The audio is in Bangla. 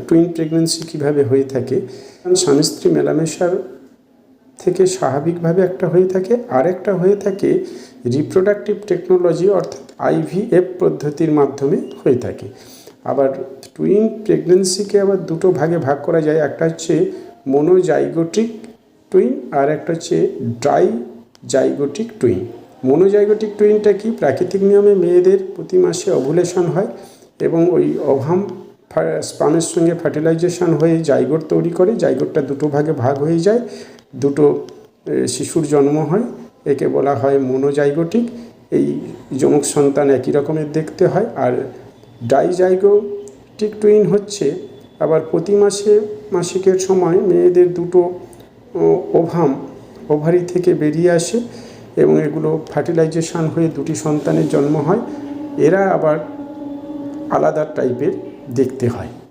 টুইন প্রেগনেন্সি কীভাবে হয়ে থাকে, স্বামী স্ত্রী মেলামেশার থেকে স্বাভাবিকভাবে একটা হয়ে থাকে, আর একটা হয়ে থাকে রিপ্রোডাক্টিভ টেকনোলজি অর্থাৎ IVF পদ্ধতির মাধ্যমে হয়ে থাকে। আবার টুইন প্রেগনেন্সিকে আবার দুটো ভাগে ভাগ করা যায়, একটা হচ্ছে মোনোজাইগোটিক টুইন আর একটা হচ্ছে ডাইজাইগোটিক টুইন। মোনোজাইগোটিক টুইনটা কি, প্রাকৃতিক নিয়মে মেয়েদের প্রতি মাসে ওভুলেশন হয় এবং ওই ওভাম স্পামের সঙ্গে ফার্টিলাইজেশন হয়ে জাইগোট তৈরি করে, জাইগোটটা দুটো ভাগে ভাগ হয়ে যায়, দুটো শিশুর জন্ম হয়, একে বলা হয় মোনোজাইগোটিক। এই যমজ সন্তান একই রকমের দেখতে হয়। আর ডাইজাইগোটিক টুইন হচ্ছে আবার প্রতি মাসে মাসিকের সময় মেয়েদের দুটো ওভারি থেকে বেরিয়ে আসে এবং এগুলো ফার্টিলাইজেশন হয়ে দুটি সন্তানের জন্ম হয়। এরা আবার আলাদা টাইপের দেখতে হয়।